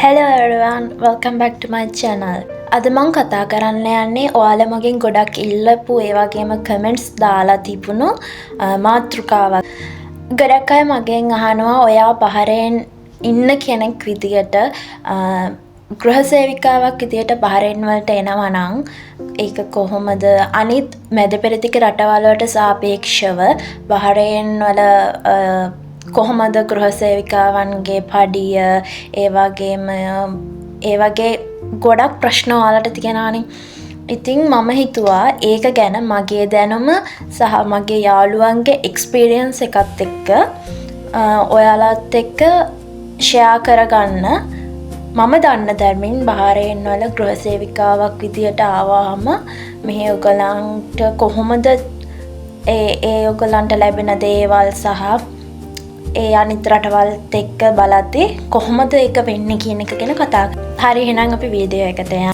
Hello everyone, welcome back to my channel. අද මං කතා කරන්න යන්නේ ඔයාලා මගෙන් ගොඩක් ඉල්ලපු ඒ වගේම කමෙන්ට්ස් දාලා තිබුණු මාතෘකාවක්. ගොඩක් අය මගෙන් අහනවා ඔයා බහරෙන් ඉන්න කෙනෙක් විදියට ගෘහ සේවිකාවක් විදියට බහරෙන් වලට එනවා නම් ඒක කොහොමද අනිත් මැද පෙරදිග රටවල් වලට සාපේක්ෂව බහරෙන් වල කොහොමද ගෘහ සේවිකාවන්ගේ පඩිය ඒ වගේ ගොඩක් ප්‍රශ්න ඔයාලට තියෙනවානේ. ඉතින් මම හිතුවා ඒක ගැන මගේ දැනුම සහ මගේ යාළුවන්ගේ එක්ස්පීරියන්ස් එකත් එක්ක ඔයාලත් එක්ක ෂෙයා කරගන්න. මම දන්න ධර්මින් බහරේන් වල ගෘහ සේවිකාවක් විදියට ආවහම මෙහි ඔයගලන්ට කොහොමද ඒ ඔයගලන්ට ලැබෙන දේවල් සහ ඒ අනිත් රටවල්ත් එක්ක බලද්දී කොහොමද ඒක වෙන්නේ කියන එක ගැන කතා කරමු. හරි එහෙනම් අපි වීඩියෝ එකට යමු.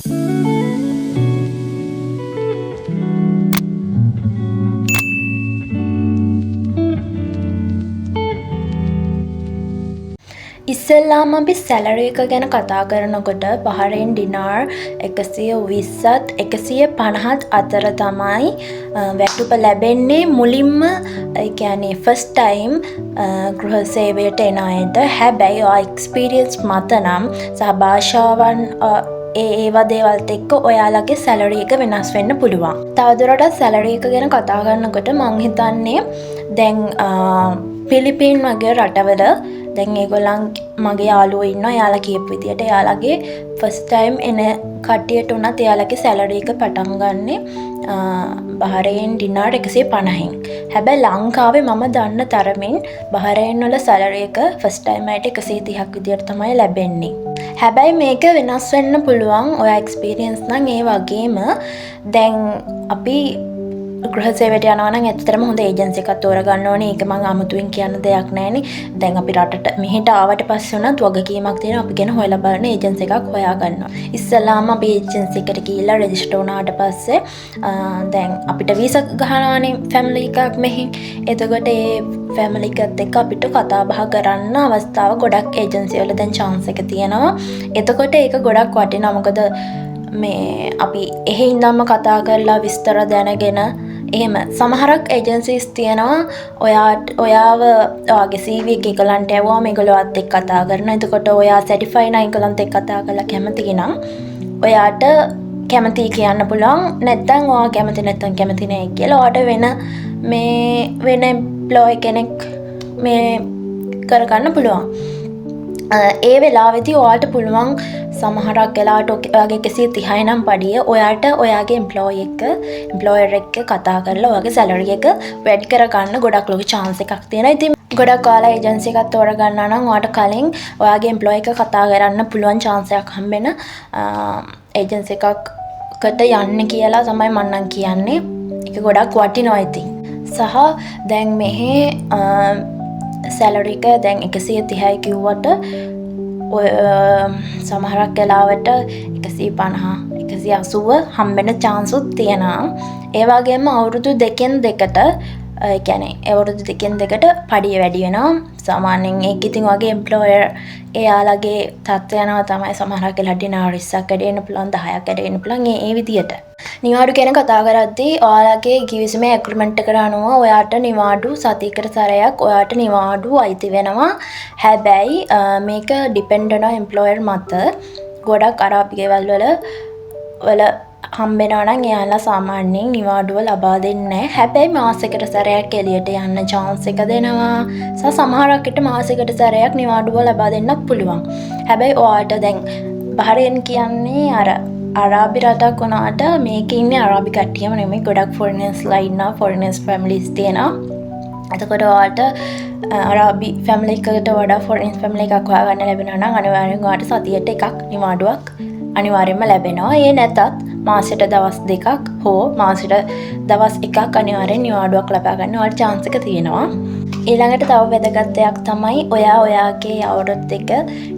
ඉස්සෙල්ලාම අපි සැලරි එක ගැන කතා කරනකොට බහරෙන් ඩිනාර් 120ත් 150ත් අතර තමයි වැටුප ලැබෙන්නේ මුලින්ම. ඒ කියන්නේ ෆස්ට් ටයිම් ගෘහ සේවයට එන අයට. හැබැයි ඔය එක්ස්පීරියන්ස් මත නම් සහ භාෂාවන් ඒවා දේවල්ත් එක්ක ඔයාලගේ සැලරි එක වෙනස් වෙන්න පුළුවන්. තවදුරටත් සැලරි එක ගැන කතා කරනකොට මං හිතන්නේ දැන් පිලිපීන් වගේ රටවල දැන් ඒගොල්ලන් මගේ යාළුවෝ ඉන්නවා. එයාලා කියපු විදියට එයාලගේ ෆස්ට් ටයිම් එන කට්ටියට උනත් එයාලගේ සැලරි එක පටන් ගන්නෙ බහරේන් ඩිනාර් 150න්. හැබැයි ලංකාවේ මම දන්න තරමින් බහරේන් වල සැලරි එක ෆස්ට් ටයිම් අයට 130ක් විදියට තමයි ලැබෙන්නේ. හැබැයි මේක වෙනස් වෙන්න පුළුවන් ඔයා එක්ස්පීරියන්ස් නම්. ඒ වගේම දැන් අපි ගෘහ සේවයට යනවා නම් ඇත්තටම හොඳ ඒජන්සි එකක් තෝරගන්න ඕනේ. ඒක මම අමුතුවෙන් කියන්න දෙයක් නැහැනේ. දැන් අපි රටට මෙහෙට ආවට පස්සේ උනත් වගකීමක් තියෙනවා. අපි ගැන හොයලා බලන ඒජන්සි එකක් හොයාගන්නවා. ඉස්සෙල්ලාම අපි ඒජන්සි එකට ගිහිල්ලා රෙජිස්ටර් වුණාට පස්සේ දැන් අපිට වීසා ගහනවානේ ෆැමිලි එකක් මෙහෙන්. එතකොට ඒ ෆැමිලි එකත් එක්ක අපිට කතා බහ කරන්න අවස්ථාව ගොඩක් ඒජන්සි වල දැන් chance එක තියෙනවා. එතකොට ඒක ගොඩක් වටිනවා. මොකද මේ අපි එහෙ ඉඳන්ම කතා කරලා විස්තර දැනගෙන එහෙම සමහරක් ඒජන්සිස් තියෙනවා ඔයාව ඔයාගේ CV එක ඒගොල්ලන්ට ඇවුවාම ඒගොල්ලෝත් එක්ක කතා කරනවා. එතකොට ඔයා සැටිෆයි නම් ඒගොල්ලන්ට එක්ක කතා කරලා කැමති නම් ඔයාට කැමති කියන්න පුළුවන්. නැත්නම් ඔයා කැමති නැත්නම් කැමති නැහැ කියලා ඔයාට වෙන එම්ප්ලොයි කෙනෙක් මේ කරගන්න පුළුවන්. ඒ වෙලාවෙදී ඔයාට පුළුවන් සමහරක් වෙලාවට ඔයාගේ 130යි නම් පඩිය ඔයාට ඔයාගේ එම්ප්ලොයර් එක්ක කතා කරලා ඔයාගේ සැලරි එක වැඩි කරගන්න ගොඩක් ලොකු chance එකක් තියෙනවා. ඉතින් ගොඩක් ඔයාලා ඒජන්සි එකක් තෝරගන්නවා නම් ඔයාට කලින් ඔයාගේ එම්ප්ලොයි එක කතා කරන්න පුළුවන් chance එකක් හම්බෙන ඒජන්සි එකකට යන්න කියලා තමයි මම නම් කියන්නේ. ඒක ගොඩක් වටිනවා ඉතින්. සහ දැන් මෙහි සැලරි එක දැන් 130යි කිව්වට ඔය සමහරක් වෙලාවට 150 180 හම්බෙන chance උත් තියෙනවා. ඒ වගේම අවුරුදු දෙකෙන් දෙකට පඩිය වැඩි වෙනවා. සාමාන්‍යයෙන් ඒක ඉතින් වගේ එම්ප්ලොයර් එයාලගේ තත්ත්වය යනවා තමයි. සමහරක් වෙලාවට ඩිනාර් 20ක් වැඩි වෙන්න පුළුවන්, 10ක් වැඩි වෙන්න පුළුවන්. ඒ විදියට නිවාඩු ගැන කතා කරද්දී ඔයාලගේ ගිවිසුමේ ඇග්‍රීමන්ට් එකට අනුව ඔයාට නිවාඩු සතියකට සැරයක් ඔයාට නිවාඩු අයිති වෙනවා. හැබැයි මේක ඩිපෙන්ඩ් වෙනවා එම්ප්ලොයර් මත. ගොඩක් අරාබි ගෙවල් වල හම්බෙනවා නම් එයාලා සාමාන්‍යයෙන් නිවාඩුව ලබා දෙන්නේ නැහැ. හැබැයි මාසෙකට සැරයක් එළියට යන්න chance එක දෙනවා. සමහරකට මාසෙකට සැරයක් නිවාඩුව ලබා දෙන්නත් පුළුවන්. හැබැයි ඔයාට දැන් බහරෙන් කියන්නේ අරාබි රටක් වුණාට මේකේ ඉන්නේ අරාබි කට්ටියම නෙමෙයි. ගොඩක් ෆොරිනර්ස්ලා ඉන්නවා. ෆොරිනර්ස් ෆැමිලිස් තියෙනවා. එතකොට ඔයාට අරාබි ෆැමිලි එකකට වඩා ෆොරිනර්ස් ෆැමිලි එකක් හොයාගන්න ලැබෙනවා නම් අනිවාර්යෙන් ඔයාට සතියට එකක් නිවාඩුවක් අනිවාර්යෙන්ම ලැබෙනවා. ඒ නැතත් මාසෙට දවස් දෙකක් හෝ මාසෙට දවස් එකක් අනිවාර්යෙන් නිවාඩුවක් ලබා ගන්න ඔයාලට chance එක තියෙනවා. ඊළඟට තව වැදගත් දෙයක් තමයි ඔයාගේ අවුරුද්ද එක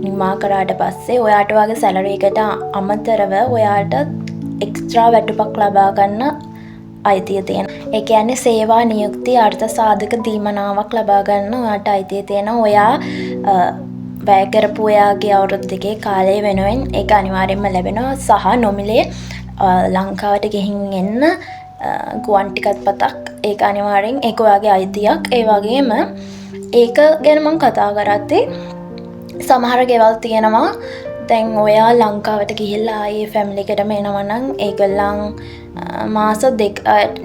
නිමා කරාට පස්සේ ඔයාට වගේ සැලරි එකට අමතරව ඔයාට එක්ස්ට්‍රා වැටුපක් ලබා ගන්න අයිතිය තියෙනවා. ඒ කියන්නේ සේවා නියුක්ති අර්ථ සාධක දීමනාවක් ලබා ගන්න ඔයාට අයිතිය තියෙනවා. ඔයා වැය කරපු ඔයාගේ අවුරුදු දෙකේ කාලය වෙනුවෙන් ඒක අනිවාර්යෙන්ම ලැබෙනවා සහ නොමිලේ ලංකාවට ගිහින් එන්න ගුවන් ටිකට් පතක් ඒක අනිවාර්යෙන් ඒක ඔයාගේ අයිතියක්. ඒ වගේම ඒක ගැන මම කතා කරද්දී සමහර ගෙවල් තියෙනවා දැන් ඔයා ලංකාවට ගිහිල්ලා ආයේ ෆැමිලි එකටම එනවා නම් ඒගොල්ලන් මාස දෙක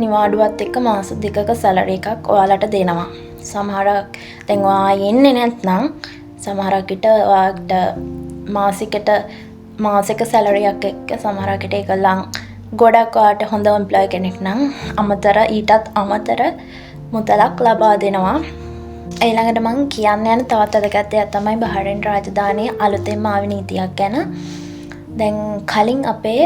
නිවාඩුවත් එක්ක මාස දෙකක සැලරි එකක් ඔයාලට දෙනවා. සමහරක් දැන් ඔයා එන්නේ නැත්නම් සමහරක් විට ඔයාට මාසික සැලරියක් එක්ක සමහරක් විට ඒගොල්ලන් ගොඩක් ඔයාට හොඳ එම්ප්ලොයි කෙනෙක් නම් ඊටත් අමතර මුදලක් ලබා දෙනවා. ඊළඟට මම කියන්න යන තවත් වැදගත් දෙයක් තමයි බහරේන් රාජධානියේ අලුතෙන්ම ආව නීතියක් ගැන. දැන් කලින් අපේ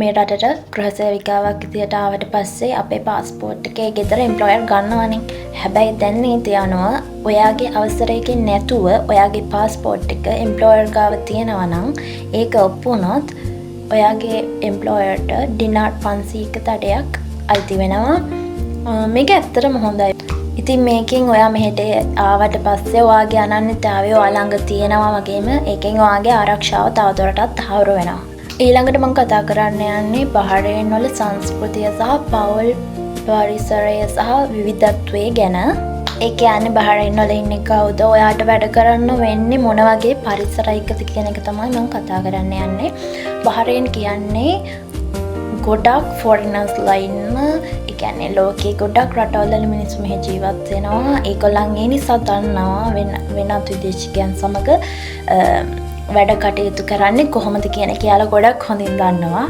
මේ රටට ගෘහ සේවිකාවක් විදියට ආවට පස්සේ අපේ પાස්පෝර්ට් එකේ ගෙදර එම්ප්ලොයර් ගන්නවනේ. හැබැයි දැන් නීතිය අනුව ඔයාගේ අවසරයකින් නැතුව ඔයාගේ પાස්පෝර්ට් එක එම්ප්ලොයර් ගාව තියෙනවා නම් ඒක ඔප්පු වුණොත් ඔයාගේ එම්ප්ලොයර්ට ඩිනාර් 500ක තඩයක් අයිති වෙනවා. මේක ඇත්තටම හොඳයි. ඉතින් මේකෙන් ඔයා මෙහෙට ආවට පස්සේ ඔයාගේ අනන්‍යතාවය ඔයා ළඟ තියෙනවා වගේම ඒකෙන් ඔයාගේ ආරක්ෂාව තවදුරටත් තහවුරු වෙනවා. ඊළඟට මම කතා කරන්න යන්නේ බහරේන් වල සංස්කෘතිය සහ පවුල් පරිසරය සහ විවිධත්වය ගැන. ඒ කියන්නේ බහරේන් වල ඉන්නේ කවුද? ඔයාට වැඩ කරන්න වෙන්නේ මොන වගේ පරිසරයකද කියන එක තමයි මම කතා කරන්න යන්නේ. බහරේන් කියන්නේ ගොඩක් ෆොරිනර්ස්ලා ඉන්න, ඒ කියන්නේ ලෝකේ ගොඩක් රටවල මිනිස්සු මෙහි ජීවත් වෙනවා. ඒගොල්ලන් ඒ නිසා දන්නවා වෙනත් විදේශිකයන් සමග වැඩ කටයුතු කරන්නේ කොහොමද කියන කියලා ගොඩක් හොඳින් දන්නවා.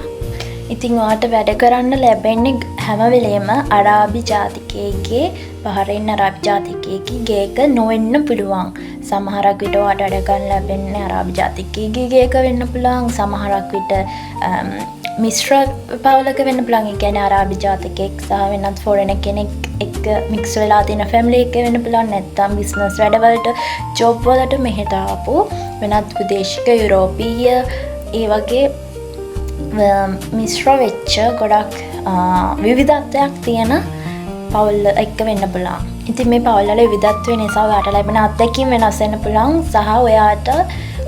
ඉතින් ඔයාට වැඩ කරන්න ලැබෙන්නේ හැම වෙලේම අරාබි ජාතිකයෙක්ගේ බහරේන් අරාබි ජාතිකයෙක්ගේ ගේක නොවෙන්න පුළුවන්. සමහරක් විට ඔයාට වැඩ ගන්න ලැබෙන්නේ අරාබි ජාතිකයෙක්ගේ ගේක වෙන්න පුළුවන්. සමහරක් විට මිශ්‍ර පවුලක වෙන්න පුළුවන්. ඒ කියන්නේ අරාබි ජාතිකයෙක් සහ වෙනත් ෆොරෙන් කෙනෙක් එක්ක මික්ස් වෙලා තියෙන ෆැමිලි එකක වෙන්න පුළුවන්. නැත්නම් බිස්නස් වැඩවලට ජොබ් වලට මෙහෙට ආපු වෙනත් විදේශික යුරෝපීය ඒ වගේ මිශ්‍ර වෙච්ච ගොඩක් විවිධත්වයක් තියෙන පවුල් එක්ක වෙන්න පුළුවන්. ඉතින් මේ පවුල් වල විවිධත්වය නිසා ඔයාට ලැබෙන අත්දැකීම් වෙනස් වෙන්න පුළුවන් සහ ඔයාට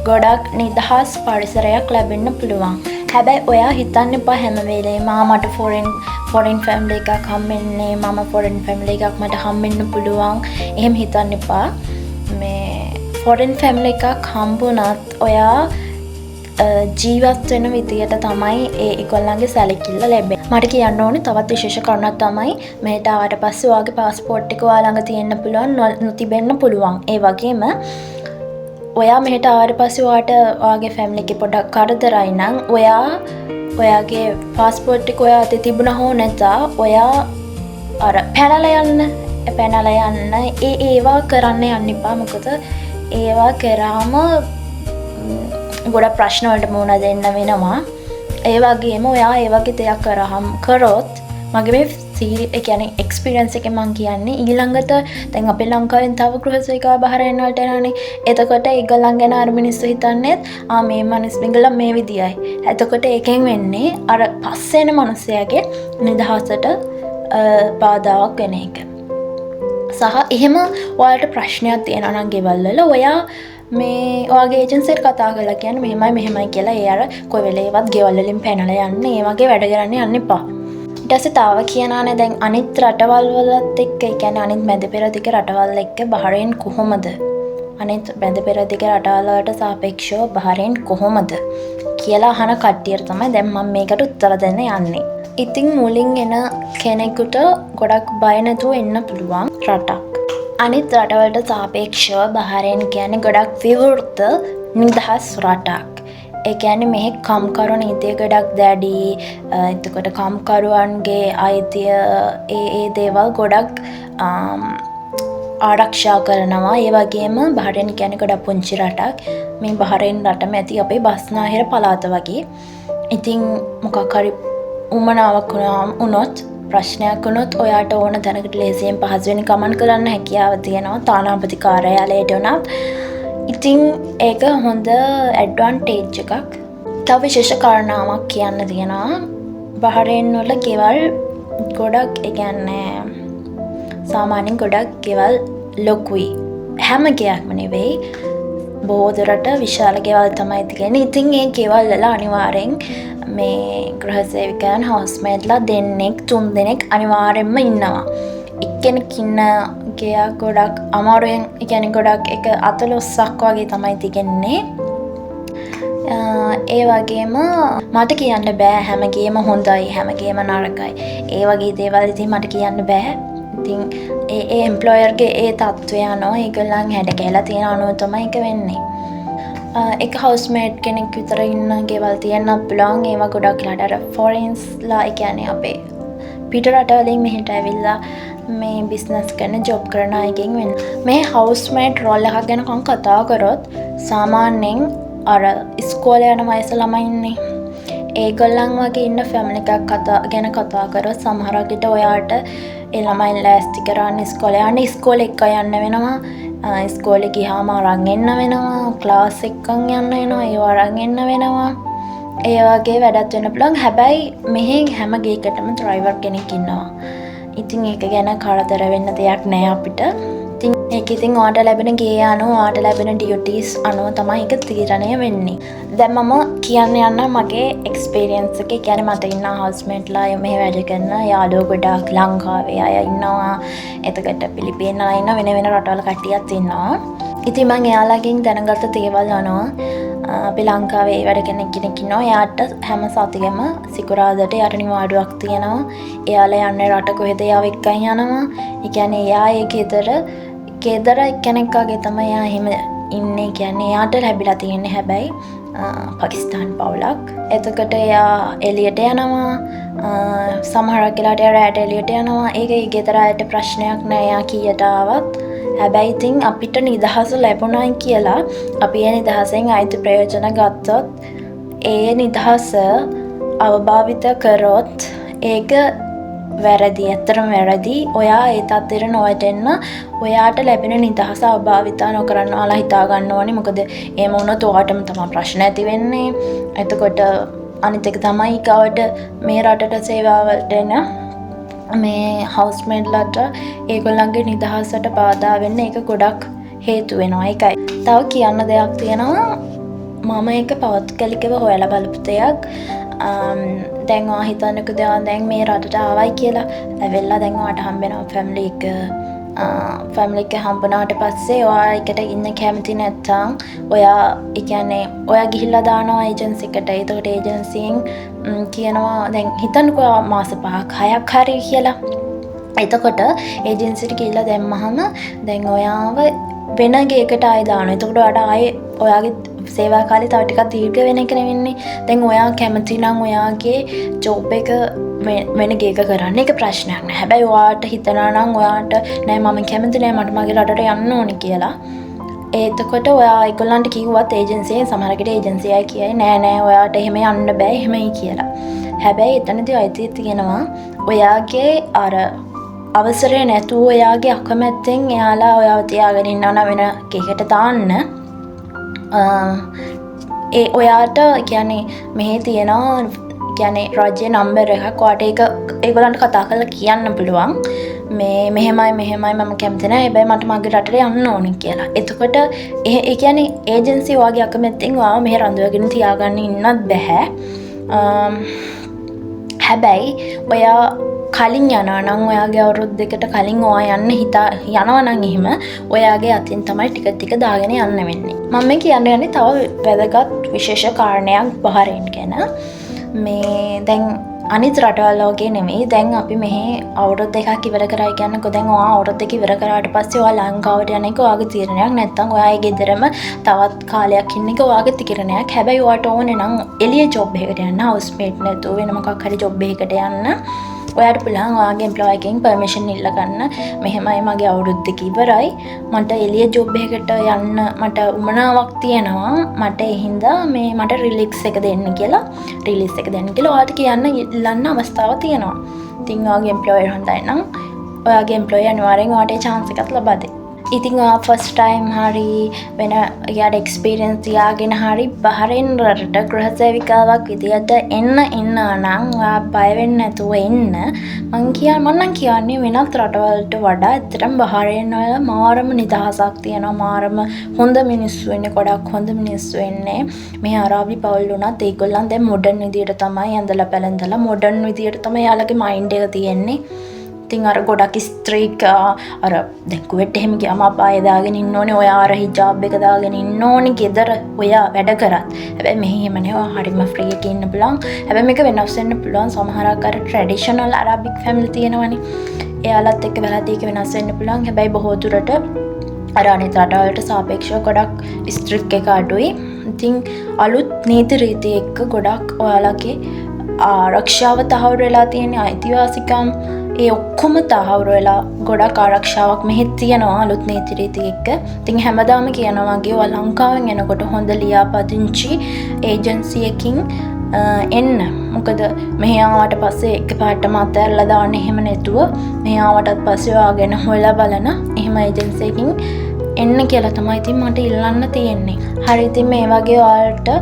ගොඩක් නිදහස් පරිසරයක් ලැබෙන්න පුළුවන්. හැබැයි ඔයා හිතන්න එපා හැම වෙලේම මට ෆොරෙන් ෆැමිලි එකක් හම්බෙන්නේ, මම ෆොරෙන් ෆැමිලි එකක් මට හම්බෙන්න පුළුවන්. එහෙම හිතන්න එපා. මේ ෆොරෙන් ෆැමිලි එකක් හම්බුණත් ඔයා ජීවත් වෙන විදියට තමයි ඒගොල්ලන්ගේ සැලකිල්ල ලැබෙන්නේ. මට කියන්න ඕනේ තවත් විශේෂ කරුණක් තමයි මෙහෙට ආවට පස්සේ ඔයාගේ પાස්පෝර්ට් එක ඔයා ළඟ තියෙන්න පුළුවන්, නොතිබෙන්න පුළුවන්. ඒ වගේම ඔයා මෙහෙට ආවට පස්සේ ඔයාට ඔයාගේ ෆැමිලි එකේ පොඩක් කරදරයි නම් ඔයාගේ પાස්පෝර්ට් එක ඔයා අතේ තිබුණා හෝ නැතා ඔයා අර පැනලා යන්න ඒවා කරන්න යන්න එපා. මොකද ඒවා කරාම ගොඩක් ප්‍රශ්න වලට මුහුණ දෙන්න වෙනවා. ඒ වගේම ඔයා ඒ වගේ දෙයක් කරොත් මගේ මේ ඒ කියන්නේ එක්ස්පීරියන්ස් එකෙන් මම කියන්නේ ඊළඟට දැන් අපේ ලංකාවෙන් තව ගෘහ සේවිකාව බහරේන් වලට එනවානේ. එතකොට ඒගොල්ලන් ගැන අර මිනිස්සු හිතන්නේ මේ මිනිස්සුන්ගලා මේ විදියයි. එතකොට ඒකෙන් වෙන්නේ අර පස්සේ එන මිනිස්සයාගේ නිදහසට බාධාවක් වෙන එක. සහ එහෙම ඔයාලට ප්‍රශ්නයක් තියෙනවා නම් ගෙවල් වල ඔයා මේ ඔයාගේ ඒජන්සියට කතා කරලා කියන්නේ මෙහෙමයි කියලා ඒ අර කොයි වෙලේවත් ගෙවල් වලින් පැනලා යන්න ඒ වගේ වැඩ කරන්න යන්න එපා. ඊට පස්සේ තාව කියනානේ දැන් අනිත් රටවල් වලත් එක්ක ඒ කියන්නේ අනිත් මැද පෙරදිග රටවල් එක්ක බහරේන් කොහොමද? අනිත් මැද පෙරදිග රටවල් වලට සාපේක්ෂව බහරේන් කොහොමද කියලා අහන කට්ටියට තමයි දැන් මම මේකට උත්තර දෙන්න යන්නේ. ඉතින් මුලින් එන කෙනෙකුට ගොඩක් බය නැතුව එන්න පුළුවන් රටක්. අනිත් රටවලට සාපේක්ෂව බහරේන් කියන්නේ ගොඩක් විවෘත නිදහස් රටක්. ඒ කියන්නේ මෙහි කම්කරු නීතිය ගොඩක් දැඩි. එතකොට කම්කරුවන්ගේ අයිතිය ඒ දේවල් ගොඩක් ආරක්ෂා කරනවා. ඒ වගේම බහරේන් කියන්නේ ගොඩක් පුංචි රටක්. මේ බහරේන් රටම ඇති අපේ බස්නාහිර පළාත වගේ. ඉතින් මොකක් හරි උමනාවක් වුණොත් ප්‍රශ්නයක් වුණොත් ඔයාට ඕන තැනකට ලේසියෙන් පහසුවෙන් ගමන් කරන්න හැකියාව තියෙනවා තානාපති කාර්යාලයට උනත්. ඉතින් ඒක හොඳ ඇඩ්වාන්ටේජ් එකක්. තව විශේෂ කාරණාවක් කියන්න තියෙනවා. බහරේන් වල ගෙවල් ගොඩක් ඒ කියන්නේ සාමාන්‍යයෙන් ගොඩක් ගෙවල් ලොකුයි. හැම ගෙයක්ම නෙවෙයි. බොහෝ දුරට විශාල ගෙවල් තමයි තියෙන්නේ. ඉතින් ඒ ගෙවල් වල අනිවාර්යෙන් මේ ගෘහසේවිකයන් හවුස්මේට්ලා දෙන්නෙක් 3 දෙනෙක් අනිවාර්යෙන්ම ඉන්නවා. එක්කෙනෙක් ඉන්න ගෙයක් ගොඩක් අමාරුවෙන් කියන්නේ ගොඩක් එක අතලොස්සක් වගේ තමයි තියන්නේ. ඒ වගේම මට කියන්න බෑ හැමගේම හොඳයි හැමගේම නරකයි. ඒ වගේ දේවල් ඉතින් මට කියන්න බෑ. ඉතින් ඒ එම්ප්ලොයර්ගේ ඒ තත්ත්වය අනුව ඒගොල්ලන් හැඩ ගැහෙලා තියෙන අනුව තමයි ඒක වෙන්නේ. එක හවුස්මේට් කෙනෙක් විතර ඉන්න ගෙවල් තියෙන්නත් පුළුවන්. ඒවා ගොඩක් වෙලාට අර ෆොරෙන්ස්ලා ඒ කියන්නේ අපේ පිට රටවලින් මෙහෙට ඇවිල්ලා මේ බිස්නස් කරන ජොබ් කරන අයගෙන් වෙන. මේ හවුස්මේට් රෝල් එකක් ගැන කතා කරොත් සාමාන්‍යයෙන් අර ඉස්කෝලේ යන වයස ළමයින්නේ. ඒගොල්ලන් වගේ ඉන්න ෆැමිලි එකක් ගැන කතා කරොත් සමහරක් විට ඔයාට ඒ ළමයින් ලෑස්ති කරන්න ඉස්කෝලේ යන්න ඉස්කෝලේ එක්ක යන්න වෙනවා. ඉස්කෝලේ ගියාම අරන් එන්න වෙනවා. ක්ලාස් එක්කන් යන්න වෙනවා. ඒව අරන් එන්න වෙනවා. ඒ වගේ වැඩක් වෙන්න පුළුවන්. හැබැයි මෙහි හැම ගේකටම ඩ්‍රයිවර් කෙනෙක් ඉන්නවා. ඉතින් ඒක ගැන කරදර වෙන්න දෙයක් නෑ අපිට. ඉතින් ඒක ඉතින් ඔයාට ලැබෙන ගේ අනුව ඔයාට ලැබෙන ඩියුටිස් අනුව තමයි ඒක තීරණය වෙන්නේ. දැන් මම කියන්න යන්න මගේ එක්ස්පීරියන්ස් එක. කියන්නේ මට ඉන්න හවුස්මේට්ලා මෙහෙ වැඩ කරන යාළුවෝ ගොඩක් ලංකාවේ අය ඉන්නවා. එතකොට පිලිපීන අය ඉන්නවා. වෙන වෙන රටවල කට්ටියක් ඉන්නවා. ඉතින් මම එයාලගෙන් දැනගත්ත දේවල් අනුව අපි ලංකාවේ වැඩ කෙනෙක් ඉන්නවා. එයාට හැම සතියෙම සිකුරාදාට යට නිවාඩුවක් තියෙනවා. එයාලා යන්නේ රට කොහෙද යාව එක්කන් යනවා. ඒ කියන්නේ එයා ඒ ගෙදර කෙනෙක් වගේ තමයි එයා එහෙම ඉන්නේ. කියන්නේ එයාට ලැබිලා තියෙන්නේ හැබැයි පාකිස්තාන් පවුලක්. එතකොට එයා එළියට යනවා. සමහරක් වෙලාවට එයා රැට එළියට යනවා. ඒක ඒ ගෙදර අයට ප්‍රශ්නයක් නෑ එයා කීයට ආවත්. හැබැයි ඉතින් අපිට නිදහස ලැබුණයි කියලා අපි ඒ නිදහසෙන් අයිති ප්‍රයෝජන ගත්තොත් ඒ නිදහස අවභාවිත කරොත් ඒක වැරදි. ඇත්තටම වැරදි. ඔයා ඒ තත්ත්වෙට නොවැටෙන්න ඔයාට ලැබෙන නිදහස අවභාවිත නොකරන්න ඔයාලා හිතා ගන්න ඕනේ. මොකද එහෙම වුණොත් ඔයාටම තමයි ප්‍රශ්න ඇති වෙන්නේ. එතකොට අනිත් එක තමයි කවට මේ රටට සේවාවලට එන මේ හවුස්මේට්ලාට ඒගොල්ලන්ගේ නිදහසට බාධා වෙන්න ඒක ගොඩක් හේතු වෙනවා. ඒකයි. තව කියන්න දෙයක් තියෙනවා. මම ඒක පෞද්ගලිකව හොයලා බලපු දෙයක්. දැන් ඔයා හිතන්නකෝ දැන් මේ රටට ආවයි කියලා. ඇවිල්ලා දැන් ඔයාට හම්බෙනවා ෆැමිලි එක හම්බුනාට පස්සේ ඔයා එකට ඉන්න කැමති නැත්තම් ඔයා ඒ කියන්නේ ඔයා ගිහිල්ලා දානවා ඒජන්සි එකට. ඒකට ඒජන්සියෙන් කියනවා දැන් හිතන්නකෝ මාස 5ක් 6ක් හරි කියලා. එතකොට ඒජන්සිට ගිහිල්ලා දැම්මහම දැන් ඔයාව වෙන ගේකට ආයෙ දානවා. එතකොට ඔයාට ආයෙ ඔයාගේ සේවා කාලේ තව ටිකක් දීර්ඝ වෙන එක නෙවෙන්නේ. දැන් ඔයා කැමති නම් ඔයාගේ ජොබ් එක වෙන ගේක කරන්න එක ප්‍රශ්නයක් නෑ. හැබැයි ඔයාට හිතනවා නම් ඔයාට නෑ මම කැමති නෑ මට මගේ රටට යන්න ඕනේ කියලා. එතකොට ඔයා ඒගොල්ලන්ට කිව්වත් ඒජන්සියෙන් සමහරකට ඒජන්සිය අය කියයි නෑ ඔයාට එහෙම යන්න බෑ එහෙමයි කියලා. හැබැයි එතනදී අයිතිය තියෙනවා ඔයාගේ අර අවසරය නැතුව ඔයාගේ අකමැත්තෙන් එයාලා ඔයාව තියාගෙන ඉන්නවා වෙන ගේකට දාන්න. ඒ ඔයාට කියන්නේ මෙහි තියෙනවා කියන්නේ රාජ්‍ය නම්බර් එකක්. ඔයාට ඒක ඒගොල්ලන්ට කතා කරලා කියන්න පුළුවන්. මේ මෙහෙමයි මම කැමති නැහැ. හැබැයි මට මගේ රටට යන්න ඕනේ කියලා. එතකොට ඒ කියන්නේ ඒජන්සි ඔයාගේ අකමැත්තෙන් ඔයාව මෙහෙ රඳවගෙන තියාගන්න ඉන්නත් බෑ. හැබැයි ඔයා කලින් යනවා නම් ඔයාගේ අවුරුදු 2කට කලින් ඔයා යන්න යනවා නම් එහෙම ඔයාගේ අතින් තමයි ටික දාගෙන යන්න වෙන්නේ. මම මේ කියන්නේ තව වැදගත් විශේෂ කාරණයක් බහරේන් ගැන. මේ දැන් අනිත් රටවල් වගේ නෙමෙයි. දැන් අපි මෙහි අවුරුදු 2ක් ඉවර කරා කියන්නකෝ. දැන් ඔයා අවුරුදු 2 ඉවර කරාට පස්සේ ඔයා ලංකාවට යන එක ඔයාගේ තීරණයක්. නැත්නම් ඔයා ඒ ගෙදරම තවත් කාලයක් ඉන්න එක ඔයාගේ තීරණයක්. හැබැයි ඔයාට ඕනේ නම් එළිය ජොබ් එකකට යන්න, හවුස්මේට් නැතුව වෙන මොකක් හරි ජොබ් එකකට යන්න. ඔයාට පුළුවන් ඔයාගේ එම්ප්ලොයර් එකෙන් පර්මිෂන් ඉල්ල ගන්න. මෙහෙමයි මගේ අවුරුදු 2 ඉවරයි. මට එළිය ජොබ් එකකට යන්න මට උමනාවක් තියෙනවා. මට ඒ හින්දා මේ මට රිලීස් එක දෙන්න කියලා ඔයාට කියන්න ඉල්ලන්න අවස්ථාව තියෙනවා. ඉතින් ඔයාගේ එම්ප්ලොයර් හොඳයි නම් ඔයාගේ එම්ප්ලොයර් අනිවාර්යෙන් ඔයාට ඒ chance එකක් ලබා දෙයි. ඉතිං ෆස් ටයිම් හරි වෙන යාට එක්ස්පිරියන්ස් තියාගෙන හරි බහරෙන් රටට ගෘහසේවිකාවක් විදිහට එන්න නම් බයවෙන්න නැතුව එන්න මං කියන්නේ වෙනත් රටවලට වඩා ඇත්තටම බහරෙන් වල මාරම නිදහසක් තියෙනවා මාරම හොඳ මිනිස්සු වෙන්නේ ගොඩක් හොඳ මිනිස්සු වෙන්නේ මේ අරාබි පවුල් උනත් ඒගොල්ලන් දැන් මොඩර්න් විදියට තමයි ඇඳලා පැළඳලා මොඩර්න් විදියට තමයි යාළගේ මයින්ඩ් එක තියෙන්නේ ඉතින් අර ගොඩක් ස්ත්‍රීක් අර දැන් කුවෙට් එහෙම ගියාම අපාය දාගෙන ඉන්න ඕනේ ඔයා අර හිජාබ් එක දාගෙන ඉන්න ඕනේ ගෙදර ඔයා වැඩ කරත් හැබැයි මෙහෙ එහෙම නෙවෙයි හරිම ෆ්‍රී එකේ ඉන්න පුළුවන් හැබැයි මේක වෙනස් වෙන්න පුළුවන් සමහරක් අර ට්‍රැඩිෂනල් අරාබික් ෆැමිලි තියෙනවනේ එයාලත් එක්ක වෙලාදී ඒක වෙනස් වෙන්න පුළුවන් හැබැයි බොහෝ දුරට අර අනිත් රටවලට සාපේක්ෂව ගොඩක් ස්ට්‍රික්ට් එක අඩුයි ඉතින් අලුත් නීති රීති එක්ක ගොඩක් ඔයාලගේ ආරක්ෂාව තහවුරු වෙලා තියෙන අයිතිවාසිකම් ඒ ඔක්කොම තහවුරු වෙලා ගොඩක් ආරක්ෂාවක් මෙහෙත් තියෙනවා අලුත් නීති රීති එක්ක. ඉතින් හැමදාම කියනවා වගේ ඔයා ලංකාවෙන් එනකොට හොඳ ලියාපදිංචි ඒජන්සි එකකින් එන්න. මොකද මෙහි ආවට පස්සේ එකපාරටම අතහැරලා දාන්න එහෙම නැතුව මෙහි ආවටත් පස්සේ ඔයාගෙන හොයලා බලන එහෙම ඒජන්සි එකකින් එන්න කියලා තමයි ඉතින් මට ඉල්ලන්න තියෙන්නේ. හරි ඉතින් මේ වගේ ඔයාලට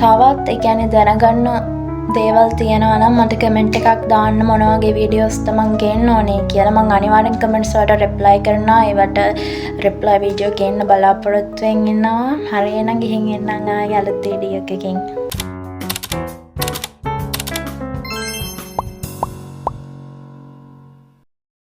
තවත් ඒ කියන්නේ දැනගන්න දේවල් තියෙනවා නම් මට කමෙන්ට් එකක් දාන්න මොන වගේ වීඩියෝස්ද මං ගේන්න ඕනේ කියලා මං අනිවාර්යෙන් කමෙන්ට්ස් වලට රිප්ලයි කරනවා ඒවට රිප්ලයි වීඩියෝ ගේන්න බලාපොරොත්තු වෙමින් ඉන්නවා හරි එහෙනම් ගිහින් එන්නම් ආයෙ අලුත් වීඩියෝ එකකින්